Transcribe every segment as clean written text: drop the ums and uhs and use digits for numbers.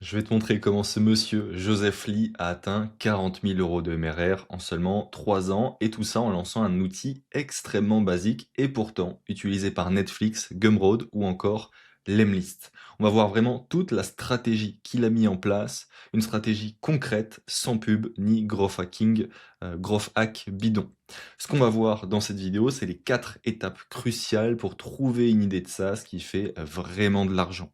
Je vais te montrer comment ce monsieur, Joseph Lee, a atteint 40 000 euros de MRR en seulement 3 ans, et tout ça en lançant un outil extrêmement basique et pourtant utilisé par Netflix, Gumroad ou encore Lemlist. On va voir vraiment toute la stratégie qu'il a mis en place, une stratégie concrète, sans pub ni growth hack bidon. Ce qu'on va voir dans cette vidéo, c'est les 4 étapes cruciales pour trouver une idée de SaaS qui fait vraiment de l'argent.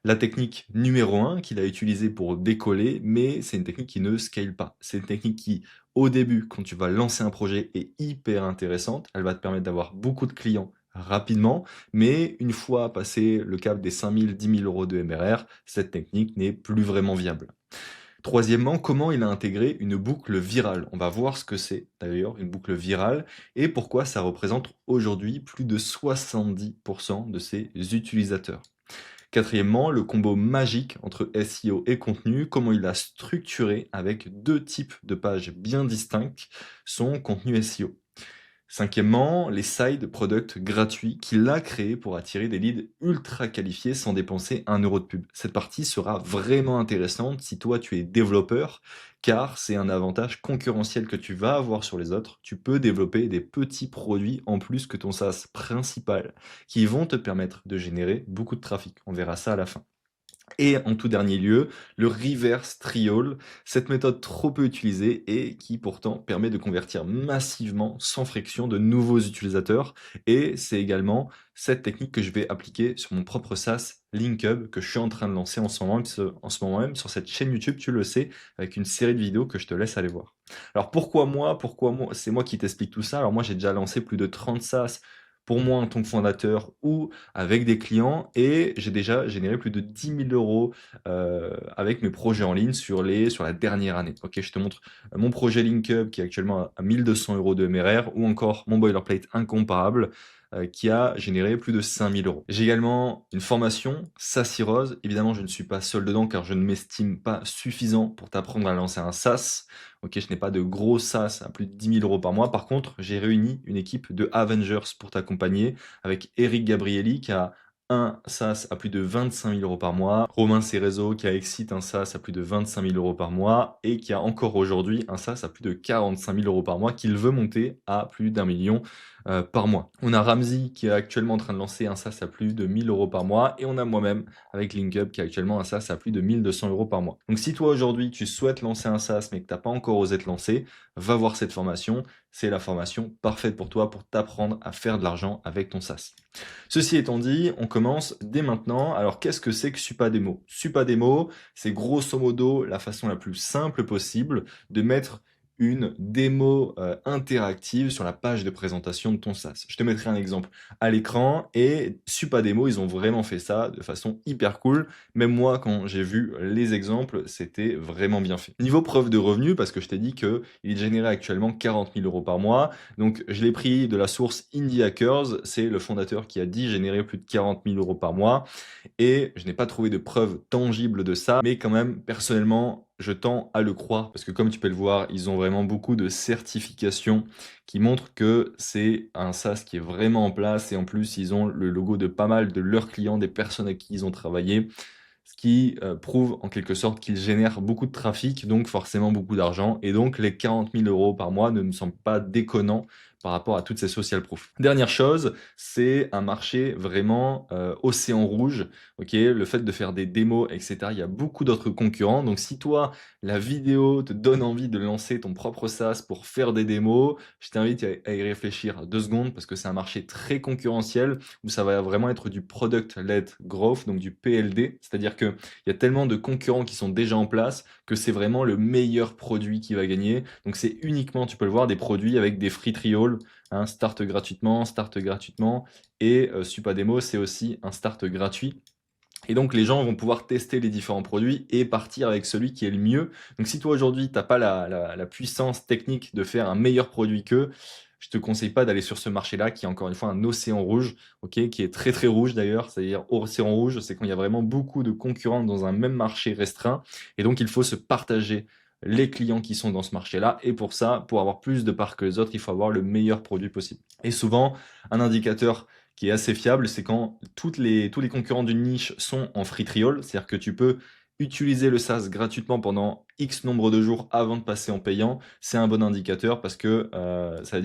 La technique numéro un qu'il a utilisée pour décoller, mais c'est une technique qui ne scale pas. C'est une technique qui, au début, quand tu vas lancer un projet, est hyper intéressante. Elle va te permettre d'avoir beaucoup de clients rapidement, mais une fois passé le cap des 5 000, 10 000 euros de MRR, cette technique n'est plus vraiment viable. Troisièmement, comment il a intégré une boucle virale. On va voir ce que c'est d'ailleurs une boucle virale et pourquoi ça représente aujourd'hui plus de 70% de ses utilisateurs. Quatrièmement, le combo magique entre SEO et contenu, comment il a structuré avec deux types de pages bien distinctes son contenu SEO. Cinquièmement, les side products gratuits qu'il a créés pour attirer des leads ultra qualifiés sans dépenser un euro de pub. Cette partie sera vraiment intéressante si toi tu es développeur, car c'est un avantage concurrentiel que tu vas avoir sur les autres. Tu peux développer des petits produits en plus que ton SaaS principal qui vont te permettre de générer beaucoup de trafic. On verra ça à la fin. Et en tout dernier lieu, le reverse trial, cette méthode trop peu utilisée et qui pourtant permet de convertir massivement, sans friction, de nouveaux utilisateurs. Et c'est également cette technique que je vais appliquer sur mon propre SaaS LinkUp que je suis en train de lancer en ce moment même sur cette chaîne YouTube, tu le sais, avec une série de vidéos que je te laisse aller voir. Alors pourquoi moi? Pourquoi moi? C'est moi qui t'explique tout ça. Alors moi j'ai déjà lancé plus de 30 SaaS pour moi en tant que fondateur ou avec des clients et j'ai déjà généré plus de 10 000 euros avec mes projets en ligne sur la dernière année. Ok, je te montre mon projet LinkUp qui est actuellement à 1200 euros de MRR ou encore mon boilerplate incomparable qui a généré plus de 5000 euros. J'ai également une formation SaaS Heroes. Évidemment, je ne suis pas seul dedans car je ne m'estime pas suffisant pour t'apprendre à lancer un SaaS. Ok, je n'ai pas de gros SaaS à plus de 10 000 euros par mois. Par contre, j'ai réuni une équipe de Avengers pour t'accompagner avec Eric Gabrielli qui a un SaaS à plus de 25 000 euros par mois, Romain Cerezo qui a Exit un SaaS à plus de 25 000 euros par mois et qui a encore aujourd'hui un SaaS à plus de 45 000 euros par mois qu'il veut monter à plus d'1 million par mois. On a Ramsey qui est actuellement en train de lancer un SaaS à plus de 1000 euros par mois et on a moi-même avec LinkUp qui a actuellement un SaaS à plus de 1200 euros par mois. Donc si toi aujourd'hui tu souhaites lancer un SaaS mais que tu n'as pas encore osé te lancer, va voir cette formation. C'est la formation parfaite pour toi pour t'apprendre à faire de l'argent avec ton SaaS. Ceci étant dit, on commence dès maintenant. Alors, qu'est-ce que c'est que Supademo? Supademo, c'est grosso modo la façon la plus simple possible de mettre une démo interactive sur la page de présentation de ton SaaS. Je te mettrai un exemple à l'écran et Supademo, ils ont vraiment fait ça de façon hyper cool. Même moi, quand j'ai vu les exemples, c'était vraiment bien fait. Niveau preuve de revenu, parce que je t'ai dit qu'il est généré actuellement 40 000 euros par mois, donc, je l'ai pris de la source Indie Hackers. C'est le fondateur qui a dit générer plus de 40 000 euros par mois. Et je n'ai pas trouvé de preuves tangibles de ça. Mais quand même, personnellement, je tends à le croire. Parce que comme tu peux le voir, ils ont vraiment beaucoup de certifications qui montrent que c'est un SaaS qui est vraiment en place. Et en plus, ils ont le logo de pas mal de leurs clients, des personnes avec qui ils ont travaillé, ce qui prouve en quelque sorte qu'ils génèrent beaucoup de trafic, donc forcément beaucoup d'argent. Et donc les 40 000 euros par mois ne me semblent pas déconnants par rapport à toutes ces social proof. Dernière chose, c'est un marché vraiment océan rouge. Ok, le fait de faire des démos, etc. Il y a beaucoup d'autres concurrents. Donc si toi, la vidéo te donne envie de lancer ton propre SaaS pour faire des démos, je t'invite à y réfléchir 2 secondes parce que c'est un marché très concurrentiel où ça va vraiment être du product-led growth, donc du PLD. C'est-à-dire qu'il y a tellement de concurrents qui sont déjà en place que c'est vraiment le meilleur produit qui va gagner. Donc c'est uniquement, tu peux le voir, des produits avec des free trials, hein, start gratuitement. Et Supademo, c'est aussi un start gratuit. Et donc les gens vont pouvoir tester les différents produits et partir avec celui qui est le mieux. Donc si toi aujourd'hui, tu n'as pas la puissance technique de faire un meilleur produit qu'eux, je te conseille pas d'aller sur ce marché-là qui est encore une fois un océan rouge, ok, qui est très très rouge d'ailleurs. C'est-à-dire océan rouge, c'est quand il y a vraiment beaucoup de concurrents dans un même marché restreint. Et donc il faut se partager les clients qui sont dans ce marché-là. Et pour ça, pour avoir plus de parts que les autres, il faut avoir le meilleur produit possible. Et souvent, un indicateur qui est assez fiable, c'est quand tous les concurrents d'une niche sont en free trial, c'est-à-dire que tu peux Utiliser le SaaS gratuitement pendant X nombre de jours avant de passer en payant, c'est un bon indicateur parce que ça veut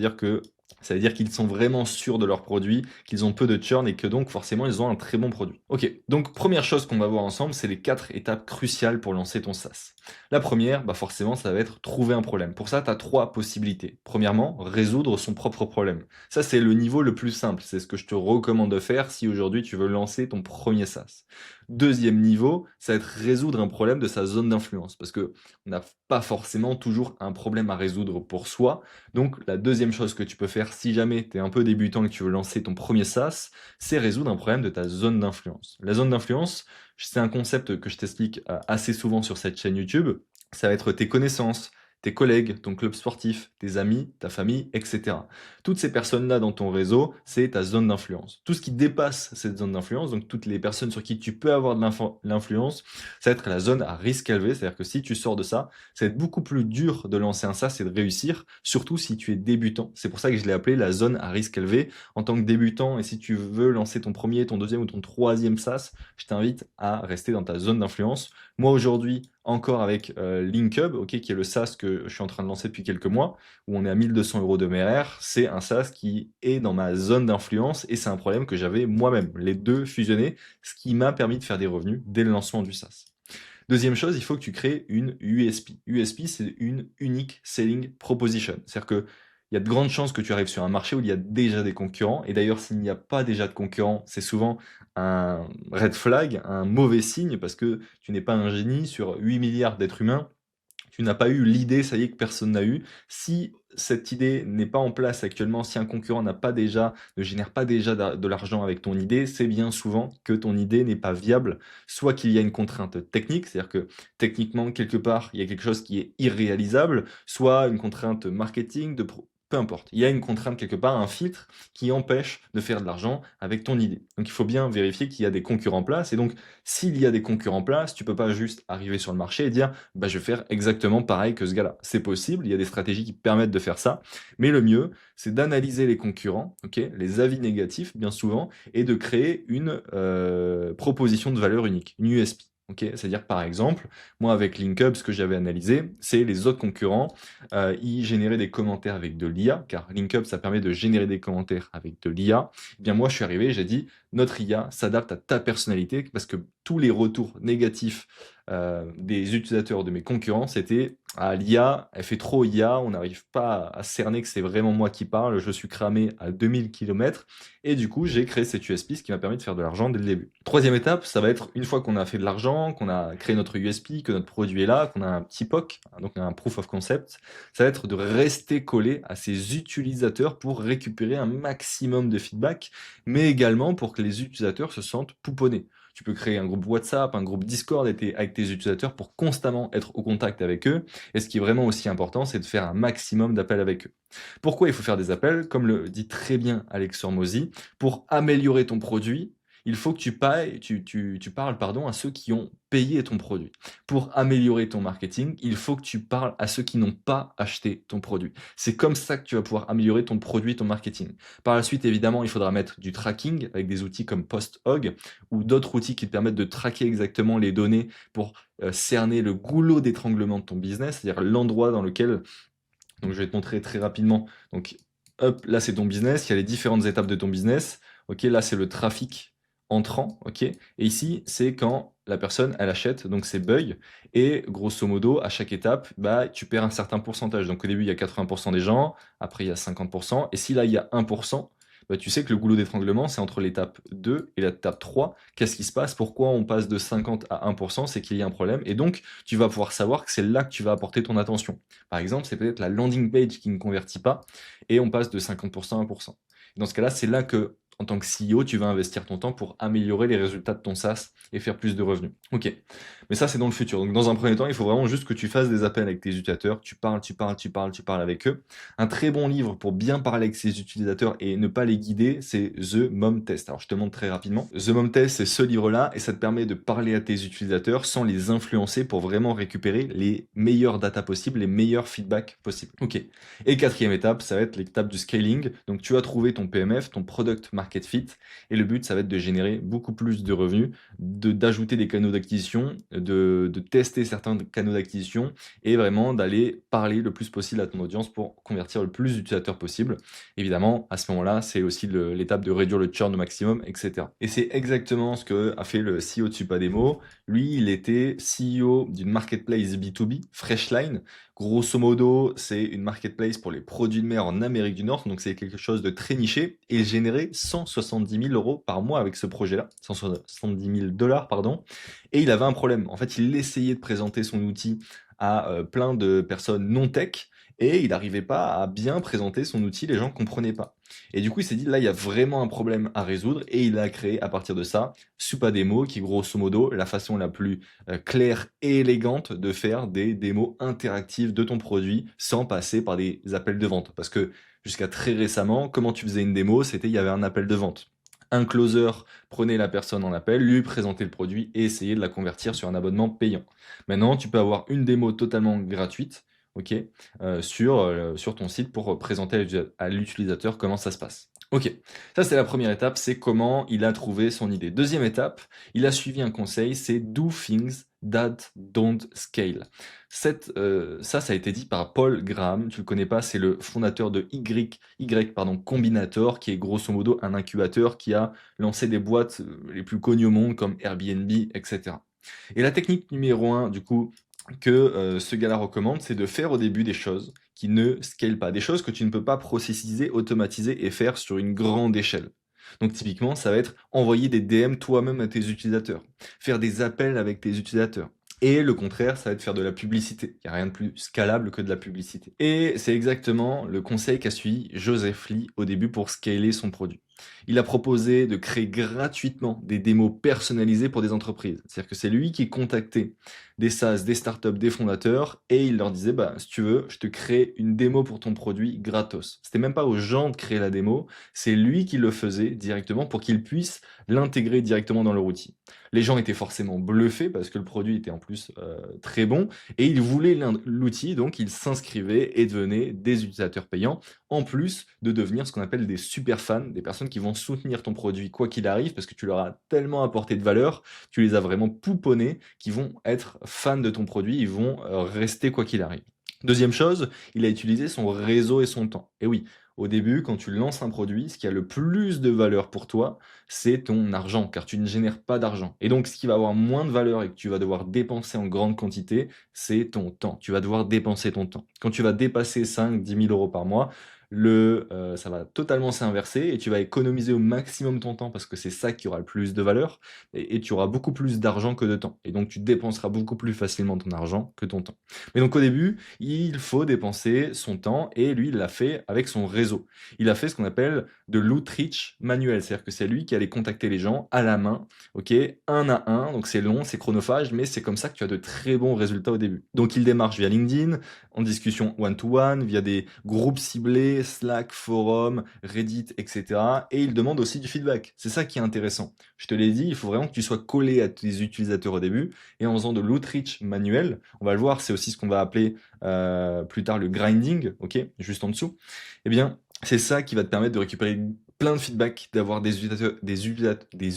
dire qu'ils sont vraiment sûrs de leur produit, qu'ils ont peu de churn et que donc forcément ils ont un très bon produit. Ok, donc première chose qu'on va voir ensemble, c'est les 4 étapes cruciales pour lancer ton SaaS. La première, bah forcément, ça va être trouver un problème. Pour ça, tu as 3 possibilités. Premièrement, résoudre son propre problème. Ça, c'est le niveau le plus simple. C'est ce que je te recommande de faire si aujourd'hui tu veux lancer ton premier SaaS. Deuxième niveau, ça va être résoudre un problème de sa zone d'influence. Parce que on n'a pas forcément toujours un problème à résoudre pour soi. Donc, la deuxième chose que tu peux faire si jamais tu es un peu débutant et que tu veux lancer ton premier SaaS, c'est résoudre un problème de ta zone d'influence. La zone d'influence, c'est un concept que je t'explique assez souvent sur cette chaîne YouTube. Ça va être tes connaissances, tes collègues, ton club sportif, tes amis, ta famille, etc. Toutes ces personnes-là dans ton réseau, c'est ta zone d'influence. Tout ce qui dépasse cette zone d'influence, donc toutes les personnes sur qui tu peux avoir de l'influence, ça va être la zone à risque élevé. C'est-à-dire que si tu sors de ça, ça va être beaucoup plus dur de lancer un SaaS et de réussir, surtout si tu es débutant. C'est pour ça que je l'ai appelé la zone à risque élevé. En tant que débutant, et si tu veux lancer ton premier, ton deuxième ou ton troisième SaaS, je t'invite à rester dans ta zone d'influence. Moi aujourd'hui, encore avec LinkUp, qui est le SaaS que je suis en train de lancer depuis quelques mois, où on est à 1200 euros de MRR, c'est un SaaS qui est dans ma zone d'influence et c'est un problème que j'avais moi-même, les deux fusionnés, ce qui m'a permis de faire des revenus dès le lancement du SaaS. Deuxième chose, il faut que tu crées une USP. USP, c'est une Unique Selling Proposition. C'est-à-dire que il y a de grandes chances que tu arrives sur un marché où il y a déjà des concurrents. Et d'ailleurs, s'il n'y a pas déjà de concurrents, c'est souvent un red flag, un mauvais signe, parce que tu n'es pas un génie sur 8 milliards d'êtres humains. Tu n'as pas eu l'idée, ça y est, que personne n'a eu. Si cette idée n'est pas en place actuellement, si un concurrent ne génère pas déjà de l'argent avec ton idée, c'est bien souvent que ton idée n'est pas viable, soit qu'il y a une contrainte technique, c'est-à-dire que techniquement, quelque part, il y a quelque chose qui est irréalisable, soit une contrainte marketing, peu importe. Il y a une contrainte quelque part, un filtre qui empêche de faire de l'argent avec ton idée. Donc il faut bien vérifier qu'il y a des concurrents en place. Et donc, s'il y a des concurrents en place, tu peux pas juste arriver sur le marché et dire bah, je vais faire exactement pareil que ce gars-là. C'est possible, il y a des stratégies qui permettent de faire ça, mais le mieux, c'est d'analyser les concurrents, les avis négatifs bien souvent, et de créer une proposition de valeur unique, une USP. C'est-à-dire par exemple, moi avec LinkUp, ce que j'avais analysé, c'est les autres concurrents, ils généraient des commentaires avec de l'IA, car LinkUp, ça permet de générer des commentaires avec de l'IA. Eh bien moi, je suis arrivé, j'ai dit, notre IA s'adapte à ta personnalité, parce que tous les retours négatifs des utilisateurs de mes concurrents, c'était ah, l'IA, elle fait trop IA, on n'arrive pas à cerner que c'est vraiment moi qui parle, je suis cramé à 2000 km, et du coup j'ai créé cette USP, ce qui m'a permis de faire de l'argent dès le début. Troisième étape, ça va être une fois qu'on a fait de l'argent, qu'on a créé notre USP, que notre produit est là, qu'on a un petit POC, donc un Proof of Concept, ça va être de rester collé à ses utilisateurs pour récupérer un maximum de feedback, mais également pour que les utilisateurs se sentent pouponnés. Tu peux créer un groupe WhatsApp, un groupe Discord avec tes utilisateurs pour constamment être au contact avec eux. Et ce qui est vraiment aussi important, c'est de faire un maximum d'appels avec eux. Pourquoi il faut faire des appels? Comme le dit très bien Alex Hormozy, pour améliorer ton produit, il faut que tu parles à ceux qui ont payé ton produit. Pour améliorer ton marketing, il faut que tu parles à ceux qui n'ont pas acheté ton produit. C'est comme ça que tu vas pouvoir améliorer ton produit, ton marketing. Par la suite, évidemment, il faudra mettre du tracking avec des outils comme PostHog ou d'autres outils qui te permettent de traquer exactement les données pour cerner le goulot d'étranglement de ton business, c'est-à-dire l'endroit dans lequel, donc je vais te montrer très rapidement, donc hop, là c'est ton business, il y a les différentes étapes de ton business, là c'est le trafic entrant, et ici c'est quand la personne elle achète, donc c'est buy, et grosso modo à chaque étape, bah, tu perds un certain pourcentage, donc au début il y a 80% des gens, après il y a 50%, et si là il y a 1%, bah, tu sais que le goulot d'étranglement, c'est entre l'étape 2 et l'étape 3. Qu'est-ce qui se passe? Pourquoi on passe de 50 à 1%? C'est qu'il y a un problème. Et donc, tu vas pouvoir savoir que c'est là que tu vas apporter ton attention. Par exemple, c'est peut-être la landing page qui ne convertit pas et on passe de 50% à 1%. Dans ce cas-là, c'est là que, en tant que CEO, tu vas investir ton temps pour améliorer les résultats de ton SaaS et faire plus de revenus. Ok, mais ça, c'est dans le futur. Donc, dans un premier temps, il faut vraiment juste que tu fasses des appels avec tes utilisateurs. Tu parles avec eux. Un très bon livre pour bien parler avec ses utilisateurs et ne pas les guider, c'est The Mom Test. Alors, je te montre très rapidement. The Mom Test, c'est ce livre-là et ça te permet de parler à tes utilisateurs sans les influencer pour vraiment récupérer les meilleures data possibles, les meilleurs feedbacks possibles. Ok. Et quatrième étape, ça va être l'étape du scaling. Donc, tu as trouvé ton PMF, ton Product market fit. Et le but, ça va être de générer beaucoup plus de revenus, d'ajouter des canaux d'acquisition, de tester certains canaux d'acquisition et vraiment d'aller parler le plus possible à ton audience pour convertir le plus d'utilisateurs possible. Évidemment, à ce moment-là, c'est aussi l'étape de réduire le churn au maximum, etc. Et c'est exactement ce que a fait le CEO de Supademo. Lui, il était CEO d'une marketplace B2B, Freshline. Grosso modo, c'est une marketplace pour les produits de mer en Amérique du Nord, donc c'est quelque chose de très niché, et il générait 170 000 euros par mois avec ce projet-là, 170 000 dollars, pardon, et il avait un problème. En fait, il essayait de présenter son outil à plein de personnes non tech, et il n'arrivait pas à bien présenter son outil, les gens ne comprenaient pas. Et du coup, il s'est dit, là, il y a vraiment un problème à résoudre, et il a créé à partir de ça Supademo, qui grosso modo, la façon la plus claire et élégante de faire des démos interactives de ton produit sans passer par des appels de vente. Parce que jusqu'à très récemment, comment tu faisais une démo, c'était il y avait un appel de vente. Un closer prenait la personne en appel, lui présentait le produit et essayait de la convertir sur un abonnement payant. Maintenant, tu peux avoir une démo totalement gratuite, ok, sur ton site pour présenter à l'utilisateur comment ça se passe. Ok, ça c'est la première étape, c'est comment il a trouvé son idée. Deuxième étape, il a suivi un conseil, c'est do things that don't scale. Ça a été dit par Paul Graham, tu le connais pas, c'est le fondateur de pardon, Combinator, qui est grosso modo un incubateur qui a lancé des boîtes les plus connues au monde comme Airbnb, etc. Et la technique numéro un, du coup, que ce gars-là recommande, c'est de faire au début des choses qui ne scalent pas, des choses que tu ne peux pas processiser, automatiser et faire sur une grande échelle. Donc typiquement, ça va être envoyer des DM toi-même à tes utilisateurs, faire des appels avec tes utilisateurs. Et le contraire, ça va être faire de la publicité. Il n'y a rien de plus scalable que de la publicité. Et c'est exactement le conseil qu'a suivi Joseph Lee au début pour scaler son produit. Il a proposé de créer gratuitement des démos personnalisées pour des entreprises. C'est-à-dire que c'est lui qui contactait des SaaS, des startups, des fondateurs, et il leur disait, bah, si tu veux, je te crée une démo pour ton produit gratos. C'était même pas aux gens de créer la démo, c'est lui qui le faisait directement pour qu'ils puissent l'intégrer directement dans leur outil. Les gens étaient forcément bluffés parce que le produit était en plus très bon, et ils voulaient l'outil, donc ils s'inscrivaient et devenaient des utilisateurs payants, en plus de devenir ce qu'on appelle des super fans, des personnes qui vont soutenir ton produit quoi qu'il arrive, parce que tu leur as tellement apporté de valeur, tu les as vraiment pouponnés, qui vont être fans de ton produit, ils vont rester quoi qu'il arrive. Deuxième chose, il a utilisé son réseau et son temps. Et oui, au début, quand tu lances un produit, ce qui a le plus de valeur pour toi, c'est ton argent, car tu ne génères pas d'argent. Et donc, ce qui va avoir moins de valeur et que tu vas devoir dépenser en grande quantité, c'est ton temps. Tu vas devoir dépenser ton temps. Quand tu vas dépasser 5-10 000 euros par mois, ça va totalement s'inverser et tu vas économiser au maximum ton temps parce que c'est ça qui aura le plus de valeur et tu auras beaucoup plus d'argent que de temps. Et donc, tu dépenseras beaucoup plus facilement ton argent que ton temps. Mais donc, au début, il faut dépenser son temps et lui, il l'a fait avec son réseau. Il a fait ce qu'on appelle de l'outreach manuel, c'est-à-dire que c'est lui qui allait contacter les gens à la main, ok, un à un. Donc, c'est long, c'est chronophage, mais c'est comme ça que tu as de très bons résultats au début. Donc, il démarche via LinkedIn, en discussion one-to-one, via des groupes ciblés, Slack, forum, Reddit, etc. Et il demande aussi du feedback. C'est ça qui est intéressant. Je te l'ai dit, il faut vraiment que tu sois collé à tes utilisateurs au début. Et en faisant de l'outreach manuel, on va le voir, c'est aussi ce qu'on va appeler plus tard le grinding, ok, juste en dessous. Eh bien, c'est ça qui va te permettre de récupérer plein de feedback, d'avoir des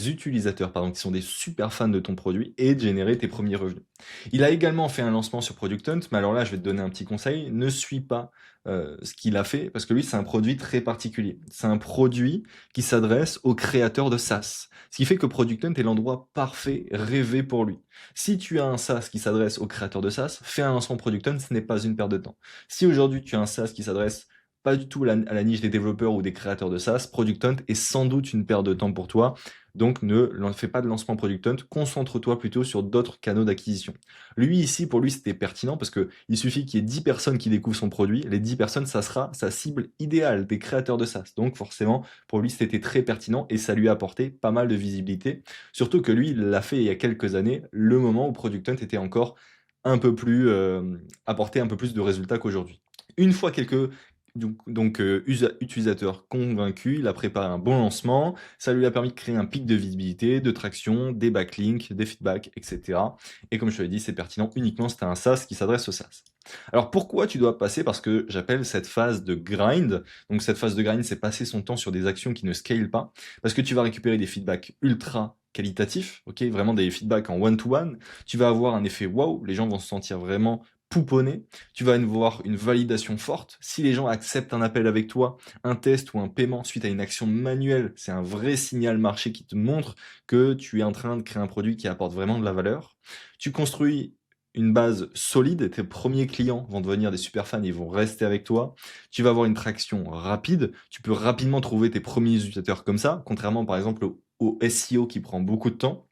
utilisateurs pardon, qui sont des super fans de ton produit et de générer tes premiers revenus. Il a également fait un lancement sur Product Hunt, mais alors là, je vais te donner un petit conseil, ne suis pas ce qu'il a fait, parce que lui, c'est un produit très particulier. C'est un produit qui s'adresse aux créateurs de SaaS. Ce qui fait que Product Hunt est l'endroit parfait, rêvé pour lui. Si tu as un SaaS qui s'adresse aux créateurs de SaaS, fais un lancement Product Hunt, ce n'est pas une perte de temps. Si aujourd'hui tu as un SaaS qui s'adresse pas du tout à la niche des développeurs ou des créateurs de SaaS, Product Hunt est sans doute une perte de temps pour toi. Donc ne fais pas de lancement Product Hunt, concentre-toi plutôt sur d'autres canaux d'acquisition. Lui ici, pour lui, c'était pertinent parce que il suffit qu'il y ait 10 personnes qui découvrent son produit. Les 10 personnes, ça sera sa cible idéale des créateurs de SaaS. Donc forcément, pour lui, c'était très pertinent et ça lui a apporté pas mal de visibilité. Surtout que lui, il l'a fait il y a quelques années, le moment où Product Hunt était encore un peu plus apporté un peu plus de résultats qu'aujourd'hui. Une fois Utilisateur convaincu, il a préparé un bon lancement, ça lui a permis de créer un pic de visibilité, de traction, des backlinks, des feedbacks, etc. Et comme je te l'ai dit, c'est pertinent uniquement si tu as un SaaS qui s'adresse au SaaS. Alors pourquoi tu dois passer? Parce que j'appelle cette phase de grind. Donc cette phase de grind, c'est passer son temps sur des actions qui ne scalent pas, parce que tu vas récupérer des feedbacks ultra qualitatifs, ok, vraiment des feedbacks en one-to-one. Tu vas avoir un effet wow, les gens vont se sentir vraiment pouponner. Tu vas voir une validation forte. Si les gens acceptent un appel avec toi, un test ou un paiement suite à une action manuelle, c'est un vrai signal marché qui te montre que tu es en train de créer un produit qui apporte vraiment de la valeur. Tu construis une base solide, tes premiers clients vont devenir des super fans, ils vont rester avec toi. Tu vas avoir une traction rapide, tu peux rapidement trouver tes premiers utilisateurs comme ça, contrairement par exemple au SEO qui prend beaucoup de temps.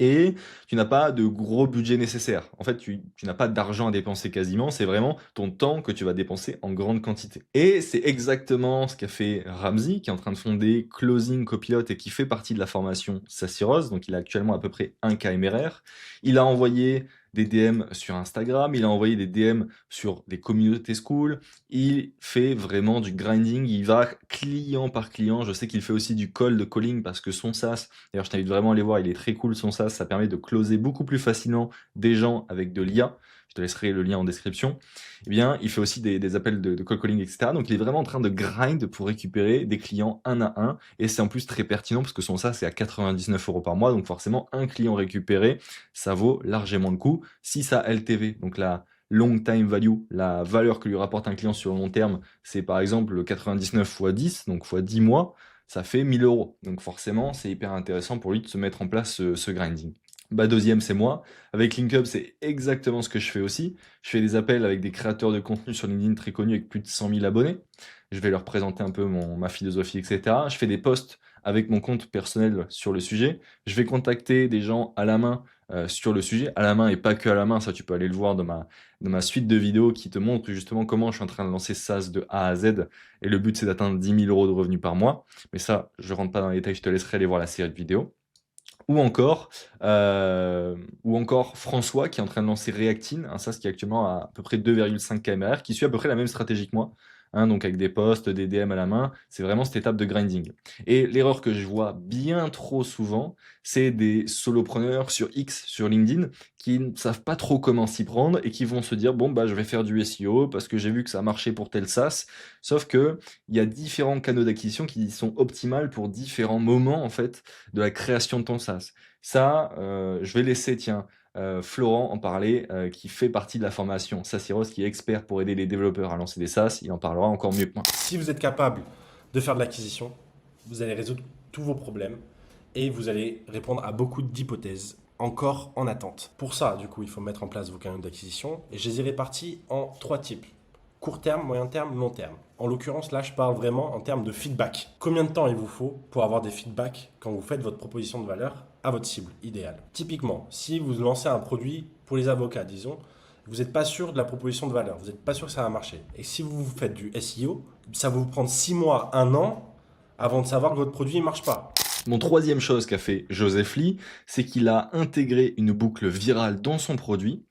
Et tu n'as pas de gros budget nécessaire. En fait, tu n'as pas d'argent à dépenser quasiment, c'est vraiment ton temps que tu vas dépenser en grande quantité. Et c'est exactement ce qu'a fait Ramsey, qui est en train de fonder Closing Copilot et qui fait partie de la formation Sassiros. Donc, il a actuellement à peu près 1 KMRR. Il a envoyé des DM sur Instagram, il a envoyé des DM sur des communautés school. Il fait vraiment du grinding, il va client par client. Je sais qu'il fait aussi du cold calling parce que son SaaS, d'ailleurs je t'invite vraiment à aller voir, il est très cool son SaaS, ça permet de closer beaucoup plus facilement des gens avec de l'IA. Je te laisserai le lien en description. Eh bien, il fait aussi des appels de cold calling, etc. Donc il est vraiment en train de grind pour récupérer des clients un à un. Et c'est en plus très pertinent parce que son SaaS c'est à 99 € par mois. Donc forcément, un client récupéré, ça vaut largement le coup. Si ça LTV, donc la long time value, la valeur que lui rapporte un client sur le long terme, c'est par exemple 99 fois 10, donc fois 10 mois, ça fait 1000 €. Donc forcément, c'est hyper intéressant pour lui de se mettre en place ce grinding. Bah, deuxième, c'est moi. Avec LinkUp, c'est exactement ce que je fais aussi. Je fais des appels avec des créateurs de contenu sur LinkedIn très connus avec plus de 100 000 abonnés. Je vais leur présenter un peu ma philosophie, etc. Je fais des posts avec mon compte personnel sur le sujet. Je vais contacter des gens à la main sur le sujet, à la main et pas que à la main. Ça, tu peux aller le voir dans ma suite de vidéos qui te montre justement comment je suis en train de lancer SaaS de A à Z. Et le but, c'est d'atteindre 10 000 € de revenus par mois. Mais ça, je rentre pas dans les détails, je te laisserai aller voir la série de vidéos. Ou encore, ou encore François qui est en train de lancer Reactine, un SaaS qui est actuellement à peu près 2,5 KMR, qui suit à peu près la même stratégie que moi, hein, donc avec des posts, des DM à la main, c'est vraiment cette étape de grinding. Et l'erreur que je vois bien trop souvent, c'est des solopreneurs sur X, sur LinkedIn, qui ne savent pas trop comment s'y prendre et qui vont se dire, bon, bah, je vais faire du SEO parce que j'ai vu que ça a marché pour tel SaaS, sauf que il y a différents canaux d'acquisition qui sont optimales pour différents moments, en fait, de la création de ton SaaS. Ça, je vais laisser, tiens, Florent en parler, qui fait partie de la formation SaaSiros, qui est expert pour aider les développeurs à lancer des SaaS. Il en parlera encore mieux que moi. Si vous êtes capable de faire de l'acquisition, vous allez résoudre tous vos problèmes et vous allez répondre à beaucoup d'hypothèses encore en attente. Pour ça, du coup, il faut mettre en place vos canaux d'acquisition et je les ai répartis en 3 types. Court terme, moyen terme, long terme. En l'occurrence, là, je parle vraiment en termes de feedback. Combien de temps il vous faut pour avoir des feedbacks quand vous faites votre proposition de valeur à votre cible idéale? Typiquement, si vous lancez un produit pour les avocats, disons, vous n'êtes pas sûr de la proposition de valeur, vous n'êtes pas sûr que ça va marcher. Et si vous faites du SEO, ça va vous prendre 6 mois, 1 an avant de savoir que votre produit ne marche pas. Mon troisième chose qu'a fait Joseph Lee, c'est qu'il a intégré une boucle virale dans son produit.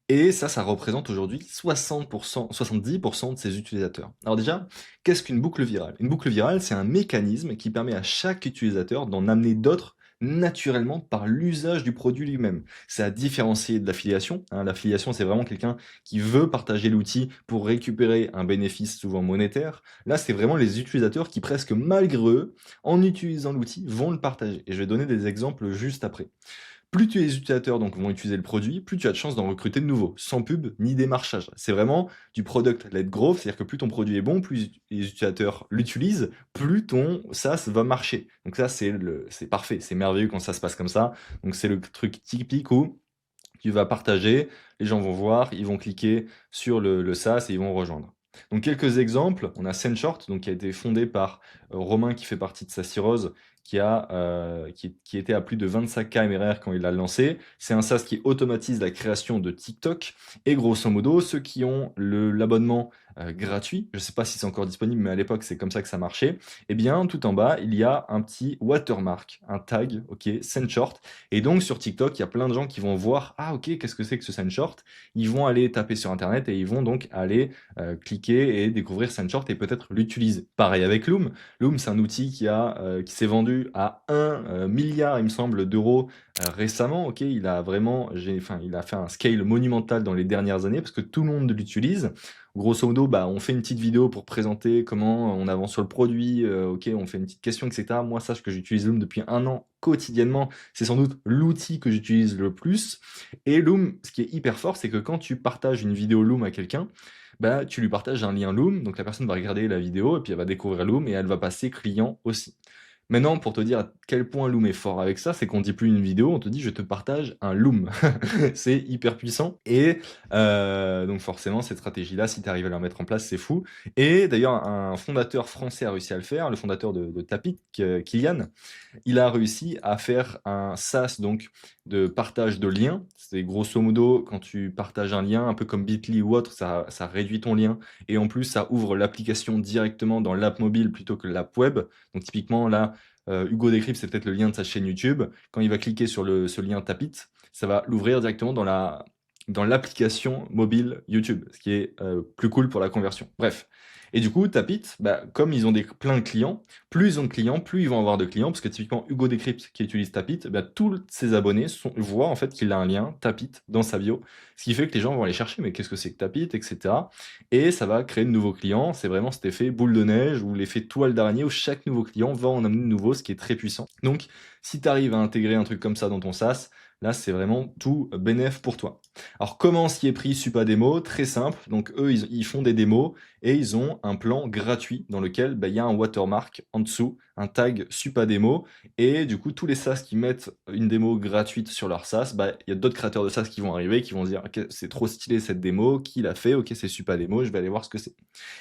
Et ça représente aujourd'hui 60%, 70% de ses utilisateurs. Alors déjà, qu'est-ce qu'une boucle virale? Une boucle virale, c'est un mécanisme qui permet à chaque utilisateur d'en amener d'autres naturellement par l'usage du produit lui-même. C'est à différencier de l'affiliation, hein. L'affiliation, c'est vraiment quelqu'un qui veut partager l'outil pour récupérer un bénéfice souvent monétaire. Là, c'est vraiment les utilisateurs qui, presque malgré eux, en utilisant l'outil, vont le partager. Et je vais donner des exemples juste après. Plus les utilisateurs donc, vont utiliser le produit, plus tu as de chances d'en recruter de nouveaux, sans pub ni démarchage. C'est vraiment du product-led growth, c'est-à-dire que plus ton produit est bon, plus les utilisateurs l'utilisent, plus ton SaaS va marcher. Donc ça, c'est parfait, c'est merveilleux quand ça se passe comme ça. Donc c'est le truc typique où tu vas partager, les gens vont voir, ils vont cliquer sur le SaaS et ils vont rejoindre. Donc quelques exemples, on a SendShort, donc qui a été fondé par Romain qui fait partie de Sassiros, qui était à plus de 25 KMRR quand il l'a lancé. C'est un SaaS qui automatise la création de TikTok. Et grosso modo, ceux qui ont l'abonnement gratuit. Je sais pas si c'est encore disponible, mais à l'époque, c'est comme ça que ça marchait. Eh bien, tout en bas, il y a un petit watermark, un tag, OK, send short. Et donc, sur TikTok, il y a plein de gens qui vont voir: «Ah OK, qu'est-ce que c'est que ce send short?» Ils vont aller taper sur internet et ils vont donc aller, cliquer et découvrir send short et peut-être l'utiliser. Pareil avec Loom. Loom, c'est un outil qui s'est vendu à 1 milliard, il me semble, d'euros récemment. Ok, il a fait un scale monumental dans les dernières années parce que tout le monde l'utilise. Grosso modo, bah, on fait une petite vidéo pour présenter comment on avance sur le produit. Ok, on fait une petite question, etc. Moi, sache que j'utilise Loom depuis 1 an quotidiennement. C'est sans doute l'outil que j'utilise le plus. Et Loom, ce qui est hyper fort, c'est que quand tu partages une vidéo Loom à quelqu'un, bah, tu lui partages un lien Loom, donc la personne va regarder la vidéo et puis elle va découvrir Loom et elle va passer client aussi. Maintenant, pour te dire à quel point Loom est fort avec ça, c'est qu'on dit plus une vidéo, on te dit je te partage un Loom. C'est hyper puissant. Et donc forcément, cette stratégie-là, si tu arrives à la mettre en place, c'est fou. Et d'ailleurs, un fondateur français a réussi à le faire, le fondateur de Tapit, Kylian, il a réussi à faire un SaaS donc de partage de liens. C'est grosso modo quand tu partages un lien, un peu comme Bitly ou autre, ça réduit ton lien et en plus ça ouvre l'application directement dans l'app mobile plutôt que l'app web. Donc typiquement là, Hugo Décrypte, c'est peut-être le lien de sa chaîne YouTube. Quand il va cliquer sur ce lien Tapit, ça va l'ouvrir directement dans l'application mobile YouTube, ce qui est plus cool pour la conversion. Bref. Et du coup, Tapit, bah, comme ils ont plein de clients, plus ils ont de clients, plus ils vont avoir de clients, parce que typiquement Hugo Décrypte qui utilise Tapit, bah, tous ses abonnés voient en fait qu'il a un lien Tapit dans sa bio, ce qui fait que les gens vont aller chercher, mais qu'est-ce que c'est que Tapit, etc. Et ça va créer de nouveaux clients. C'est vraiment cet effet boule de neige ou l'effet toile d'araignée où chaque nouveau client va en amener de nouveaux, ce qui est très puissant. Donc, si tu arrives à intégrer un truc comme ça dans ton SaaS, là, c'est vraiment tout bénef pour toi. Alors, comment s'y est pris Supademo? Très simple. Donc, eux, ils font des démos et ils ont un plan gratuit dans lequel bah, il y a un watermark en dessous, un tag Supademo. Et du coup, tous les SaaS qui mettent une démo gratuite sur leur SaaS, bah, il y a d'autres créateurs de SaaS qui vont arriver, qui vont se dire ok, c'est trop stylé cette démo, qui l'a fait? Ok, c'est Supademo, je vais aller voir ce que c'est.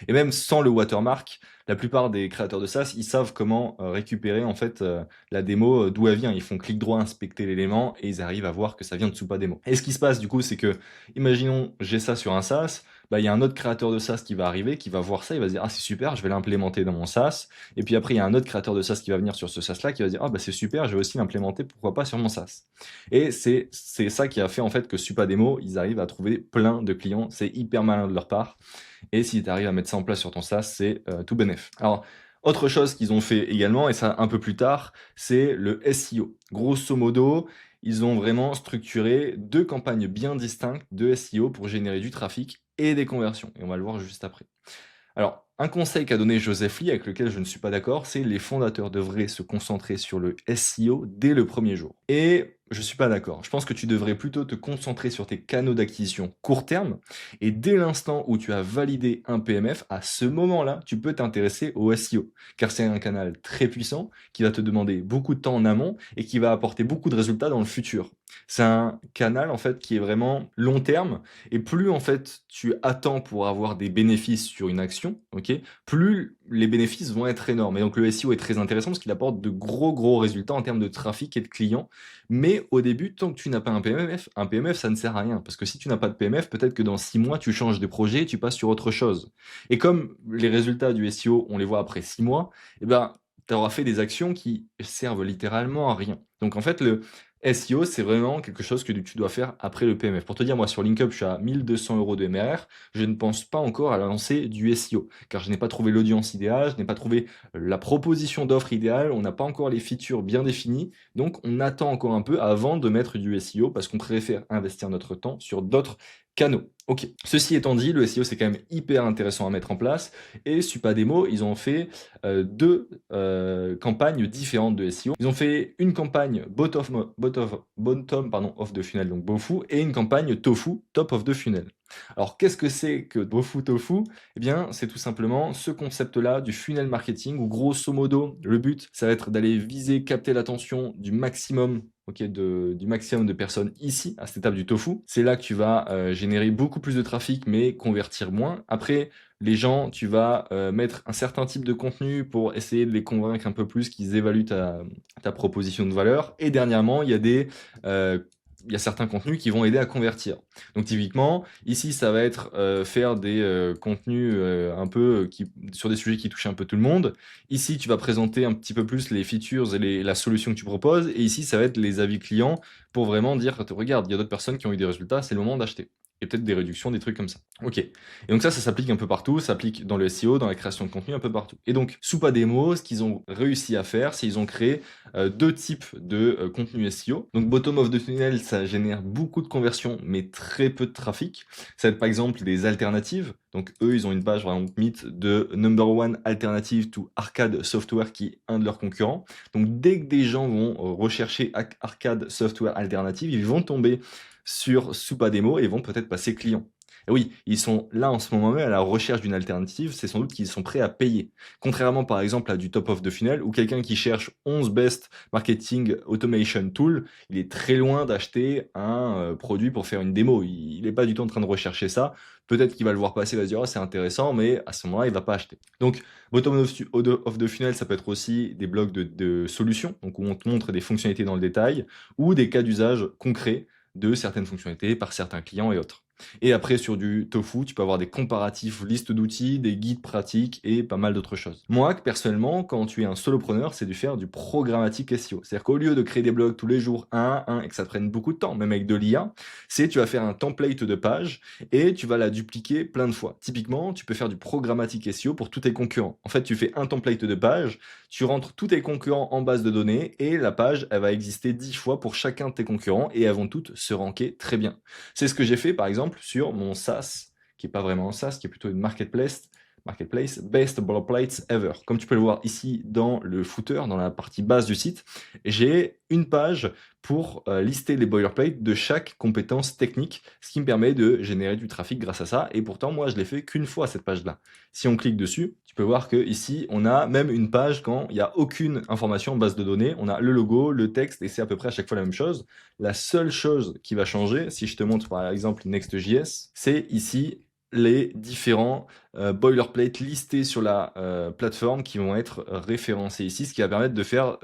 Et même sans le watermark, la plupart des créateurs de SaaS, ils savent comment récupérer en fait la démo, d'où elle vient. Ils font clic droit, inspecter l'élément et ils arrivent à voir que ça vient de Supademo. Et ce qui se passe du coup, c'est que, imaginons, j'ai ça sur un SaaS, bah, il y a un autre créateur de SaaS qui va arriver, qui va voir ça, il va se dire ah c'est super, je vais l'implémenter dans mon SaaS. Et puis après, il y a un autre créateur de SaaS qui va venir sur ce SaaS-là, qui va se dire ah bah c'est super, je vais aussi l'implémenter, pourquoi pas sur mon SaaS. Et c'est ça qui a fait en fait que Supademo, ils arrivent à trouver plein de clients. C'est hyper malin de leur part. Et si tu arrives à mettre ça en place sur ton SaaS, c'est tout bénef. Alors, autre chose qu'ils ont fait également, et ça un peu plus tard, c'est le SEO. Grosso modo, ils ont vraiment structuré 2 campagnes bien distinctes de SEO pour générer du trafic et des conversions. Et on va le voir juste après. Alors, un conseil qu'a donné Joseph Lee, avec lequel je ne suis pas d'accord, c'est les fondateurs devraient se concentrer sur le SEO dès le premier jour. Et je suis pas d'accord. Je pense que tu devrais plutôt te concentrer sur tes canaux d'acquisition court terme. Et dès l'instant où tu as validé un PMF, à ce moment-là, tu peux t'intéresser au SEO. Car c'est un canal très puissant qui va te demander beaucoup de temps en amont et qui va apporter beaucoup de résultats dans le futur. C'est un canal en fait qui est vraiment long terme et plus en fait tu attends pour avoir des bénéfices sur une action, ok, plus les bénéfices vont être énormes. Et donc le SEO est très intéressant parce qu'il apporte de gros résultats en termes de trafic et de clients. Mais au début, tant que tu n'as pas un PMF ça ne sert à rien parce que si tu n'as pas de PMF, peut-être que dans 6 mois tu changes de projet, et tu passes sur autre chose. Et comme les résultats du SEO, on les voit après 6 mois, eh ben tu auras fait des actions qui servent littéralement à rien. Donc en fait, le SEO, c'est vraiment quelque chose que tu dois faire après le PMF. Pour te dire, moi sur LinkUp, je suis à 1200 euros de MRR. Je ne pense pas encore à lancer du SEO, car je n'ai pas trouvé l'audience idéale, je n'ai pas trouvé la proposition d'offre idéale, on n'a pas encore les features bien définies. Donc on attend encore un peu avant de mettre du SEO, parce qu'on préfère investir notre temps sur d'autres canaux. Ok. Ceci étant dit, le SEO c'est quand même hyper intéressant à mettre en place. Et Supademo, ils ont fait 2 campagnes différentes de SEO. Ils ont fait une campagne bottom pardon, of the funnel, donc Bofu, et une campagne Tofu, top of the funnel. Alors qu'est-ce que c'est que Bofu Tofu? Eh bien, c'est tout simplement ce concept-là du funnel marketing où grosso modo, le but, ça va être d'aller viser, capter l'attention du maximum. Ok, du maximum de personnes ici, à cette étape du tofu. C'est là que tu vas générer beaucoup plus de trafic, mais convertir moins. Après, les gens, tu vas mettre un certain type de contenu pour essayer de les convaincre un peu plus, qu'ils évaluent ta proposition de valeur. Et dernièrement, il y a il y a certains contenus qui vont aider à convertir. Donc typiquement, ici, ça va être faire des contenus un peu sur des sujets qui touchent un peu tout le monde. Ici, tu vas présenter un petit peu plus les features et la solution que tu proposes. Et ici, ça va être les avis clients pour vraiment dire, regarde, il y a d'autres personnes qui ont eu des résultats, c'est le moment d'acheter. Et peut-être des réductions, des trucs comme ça. Ok. Et donc ça s'applique un peu partout, ça s'applique dans le SEO, dans la création de contenu, un peu partout. Et donc, Soupademo, ce qu'ils ont réussi à faire, c'est qu'ils ont créé deux types de contenu SEO. Donc, bottom of the funnel, ça génère beaucoup de conversions, mais très peu de trafic. Ça va être par exemple des alternatives. Donc, eux, ils ont une page, par exemple, Mythe de number one alternative to arcade software, qui est un de leurs concurrents. Donc, dès que des gens vont rechercher arcade software alternative, ils vont tomber sur Soupademo et vont peut-être passer client. Et oui, ils sont là en ce moment même à la recherche d'une alternative, c'est sans doute qu'ils sont prêts à payer. Contrairement par exemple à du top of the funnel, où quelqu'un qui cherche 11 best marketing automation tool, il est très loin d'acheter un produit pour faire une démo. Il n'est pas du tout en train de rechercher ça. Peut-être qu'il va le voir passer, il va se dire oh, c'est intéressant, mais à ce moment-là, il va pas acheter. Donc, bottom of the funnel, ça peut être aussi des blogs de solutions, donc où on te montre des fonctionnalités dans le détail, ou des cas d'usage concrets de certaines fonctionnalités par certains clients et autres. Et après, sur du tofu, tu peux avoir des comparatifs, listes d'outils, des guides pratiques et pas mal d'autres choses. Moi, personnellement, quand tu es un solopreneur, c'est de faire du programmatique SEO. C'est-à-dire qu'au lieu de créer des blogs tous les jours, un à un, et que ça te prenne beaucoup de temps, même avec de l'IA, c'est tu vas faire un template de page et tu vas la dupliquer plein de fois. Typiquement, tu peux faire du programmatique SEO pour tous tes concurrents. En fait, tu fais un template de page, tu rentres tous tes concurrents en base de données et la page, elle va exister 10 fois pour chacun de tes concurrents et elles vont toutes se ranker très bien. C'est ce que j'ai fait, par exemple, sur mon SaaS, qui n'est pas vraiment un SaaS, qui est plutôt une marketplace, Best Boilerplates Ever. Comme tu peux le voir ici dans le footer, dans la partie basse du site, j'ai une page pour lister les boilerplates de chaque compétence technique, ce qui me permet de générer du trafic grâce à ça. Et pourtant, moi, je l'ai fait qu'une fois, cette page-là. Si on clique dessus, tu peux voir que ici, on a même une page quand il n'y a aucune information en base de données. On a le logo, le texte, et c'est à peu près à chaque fois la même chose. La seule chose qui va changer, si je te montre par exemple Next.js, c'est ici les différents boilerplates listés sur la plateforme qui vont être référencés ici, ce qui va permettre de faire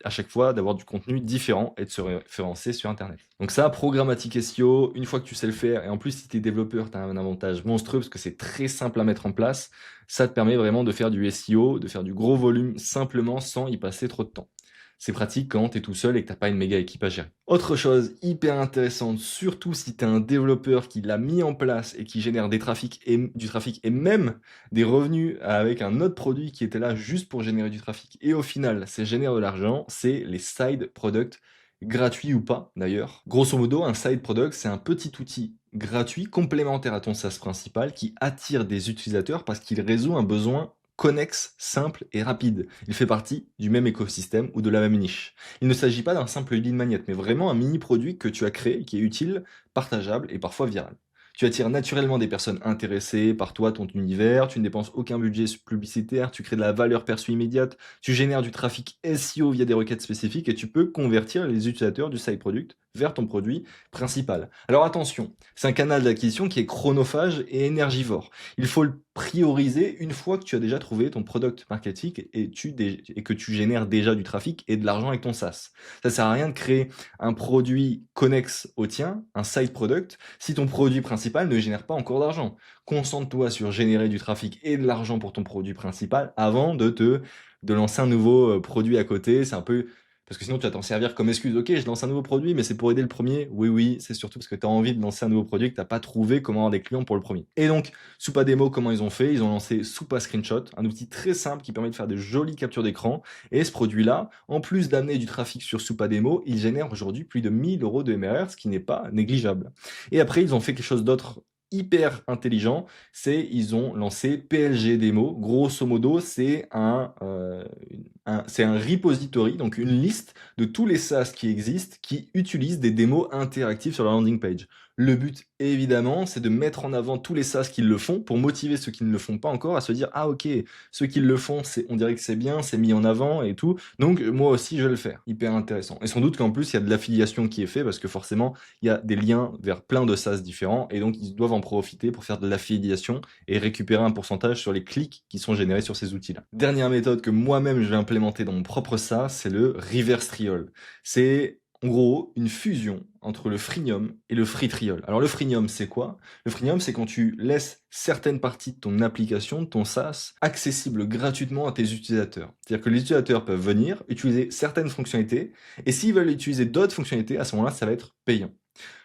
à chaque fois d'avoir du contenu différent et de se référencer sur Internet. Donc ça, programmatique SEO, une fois que tu sais le faire, et en plus si tu es développeur, tu as un avantage monstrueux parce que c'est très simple à mettre en place, ça te permet vraiment de faire du SEO, de faire du gros volume simplement sans y passer trop de temps. C'est pratique quand tu es tout seul et que tu n'as pas une méga équipe à gérer. Autre chose hyper intéressante, surtout si tu es un développeur qui l'a mis en place et qui génère du trafic et même des revenus avec un autre produit qui était là juste pour générer du trafic et au final, ça génère de l'argent, c'est les side products, gratuits ou pas d'ailleurs. Grosso modo, un side product, c'est un petit outil gratuit complémentaire à ton SaaS principal qui attire des utilisateurs parce qu'il résout un besoin connexe, simple et rapide. Il fait partie du même écosystème ou de la même niche. Il ne s'agit pas d'un simple lead magnet, mais vraiment un mini produit que tu as créé, qui est utile, partageable et parfois viral. Tu attires naturellement des personnes intéressées par toi, ton univers, tu ne dépenses aucun budget publicitaire, tu crées de la valeur perçue immédiate, tu génères du trafic SEO via des requêtes spécifiques et tu peux convertir les utilisateurs du side product vers ton produit principal. Alors attention, c'est un canal d'acquisition qui est chronophage et énergivore. Il faut le prioriser une fois que tu as déjà trouvé ton product marketing et que tu génères déjà du trafic et de l'argent avec ton SaaS. Ça sert à rien de créer un produit connexe au tien, un side product, si ton produit principal ne génère pas encore d'argent. Concentre-toi sur générer du trafic et de l'argent pour ton produit principal avant de lancer un nouveau produit à côté. C'est un peu parce que sinon, tu vas t'en servir comme excuse. Ok, je lance un nouveau produit, mais c'est pour aider le premier. Oui, oui, c'est surtout parce que tu as envie de lancer un nouveau produit que tu n'as pas trouvé comment avoir des clients pour le premier. Et donc, Soupademo, comment ils ont fait? Ils ont lancé Soupa Screenshot, un outil très simple qui permet de faire de jolies captures d'écran. Et ce produit-là, en plus d'amener du trafic sur Soupademo, il génère aujourd'hui plus de 1000 euros de MRR, ce qui n'est pas négligeable. Et après, ils ont fait quelque chose d'autre hyper intelligent, c'est ils ont lancé PLG Demo. Grosso modo, c'est c'est un repository, donc une liste de tous les SaaS qui existent qui utilisent des démos interactives sur la landing page. Le but, évidemment, c'est de mettre en avant tous les SaaS qui le font pour motiver ceux qui ne le font pas encore à se dire ah ok, ceux qui le font, on dirait que c'est bien, c'est mis en avant et tout. Donc moi aussi je vais le faire. Hyper intéressant. Et sans doute qu'en plus il y a de l'affiliation qui est fait parce que forcément il y a des liens vers plein de SaaS différents et donc ils doivent en profiter pour faire de l'affiliation et récupérer un pourcentage sur les clics qui sont générés sur ces outils-là. Dernière méthode que moi-même je vais implémenter dans mon propre SaaS, c'est le reverse trial. en gros une fusion entre le freemium et le free trial. Alors le freemium, c'est quoi? Le freemium, c'est quand tu laisses certaines parties de ton application, de ton SaaS, accessibles gratuitement à tes utilisateurs. C'est-à-dire que les utilisateurs peuvent venir, utiliser certaines fonctionnalités, et s'ils veulent utiliser d'autres fonctionnalités, à ce moment-là, ça va être payant.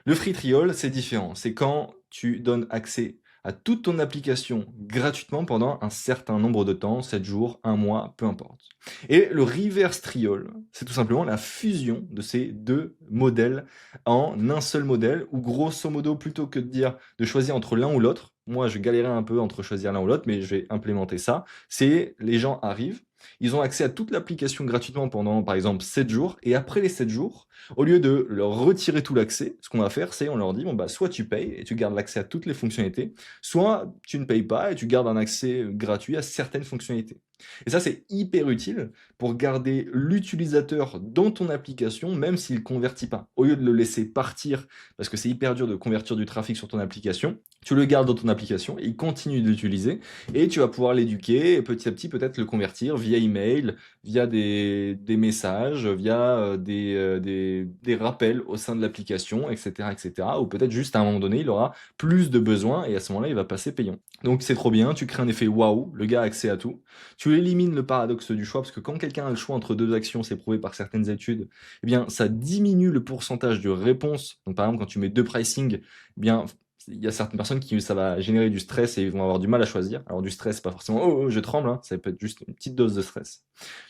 Le free trial, c'est différent. C'est quand tu donnes accès à toute ton application gratuitement pendant un certain nombre de temps, 7 jours, un mois, peu importe. Et le reverse trial, c'est tout simplement la fusion de ces deux modèles en un seul modèle, où grosso modo, plutôt que de dire de choisir entre l'un ou l'autre, moi je galérais un peu entre choisir l'un ou l'autre, mais je vais implémenter ça, c'est les gens arrivent, ils ont accès à toute l'application gratuitement pendant par exemple 7 jours, et après les 7 jours, au lieu de leur retirer tout l'accès, ce qu'on va faire, c'est on leur dit, bon bah soit tu payes et tu gardes l'accès à toutes les fonctionnalités, soit tu ne payes pas et tu gardes un accès gratuit à certaines fonctionnalités. Et ça, c'est hyper utile pour garder l'utilisateur dans ton application, même s'il ne convertit pas. Au lieu de le laisser partir, parce que c'est hyper dur de convertir du trafic sur ton application, tu le gardes dans ton application et il continue de l'utiliser et tu vas pouvoir l'éduquer et petit à petit peut-être le convertir via email, via des messages, via des rappels au sein de l'application, etc., etc. Ou peut-être juste à un moment donné, il aura plus de besoins et à ce moment-là, il va passer payant. Donc c'est trop bien, tu crées un effet waouh, le gars a accès à tout. Tu élimines le paradoxe du choix, parce que quand quelqu'un a le choix entre deux actions, c'est prouvé par certaines études, eh bien, ça diminue le pourcentage de réponses. Donc, par exemple, quand tu mets deux pricing, eh bien, il y a certaines personnes qui ça va générer du stress et ils vont avoir du mal à choisir. Alors du stress, pas forcément je tremble, hein, ça peut être juste une petite dose de stress.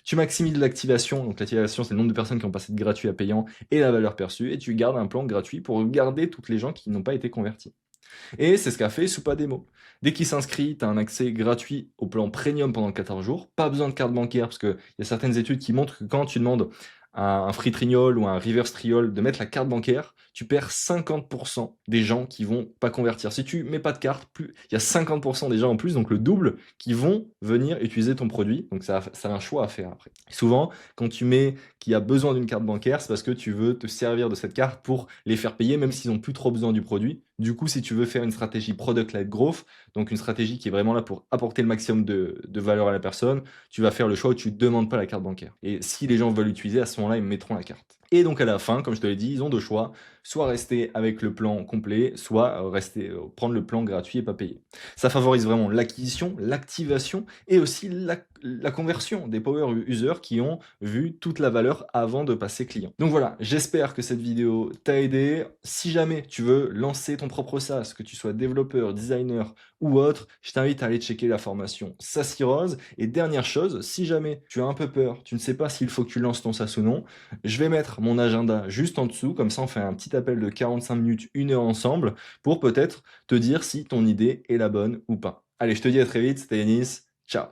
Tu maximises l'activation, donc l'activation c'est le nombre de personnes qui ont passé de gratuit à payant et la valeur perçue, et tu gardes un plan gratuit pour garder toutes les gens qui n'ont pas été convertis. Et c'est ce qu'a fait Soupademo. Dès qu'il s'inscrit, tu as un accès gratuit au plan premium pendant 14 jours. Pas besoin de carte bancaire, parce qu'il y a certaines études qui montrent que quand tu demandes à un free trial ou à un reverse trial de mettre la carte bancaire, tu perds 50% des gens qui vont pas convertir. Si tu mets pas de carte, plus il y a 50% des gens en plus, donc le double, qui vont venir utiliser ton produit. Donc ça a un choix à faire après. Souvent, quand tu mets qu'il y a besoin d'une carte bancaire, c'est parce que tu veux te servir de cette carte pour les faire payer, même s'ils n'ont plus trop besoin du produit. Du coup, si tu veux faire une stratégie product-led growth, donc une stratégie qui est vraiment là pour apporter le maximum de valeur à la personne, tu vas faire le choix où tu ne demandes pas la carte bancaire. Et si les gens veulent l'utiliser, à ce moment-là, ils mettront la carte. Et donc à la fin, comme je te l'ai dit, ils ont deux choix, soit rester avec le plan complet, soit prendre le plan gratuit et pas payé. Ça favorise vraiment l'acquisition, l'activation et aussi la conversion des power users qui ont vu toute la valeur avant de passer client. Donc voilà, j'espère que cette vidéo t'a aidé. Si jamais tu veux lancer ton propre SaaS, que tu sois développeur, designer ou autre, je t'invite à aller checker la formation SaaSy Rose. Et dernière chose, si jamais tu as un peu peur, tu ne sais pas s'il faut que tu lances ton SaaS ou non, je vais mettre mon agenda juste en dessous, comme ça on fait un petit appel de 45 minutes, 1 heure ensemble, pour peut-être te dire si ton idée est la bonne ou pas. Allez, je te dis à très vite, c'était Yanis, ciao.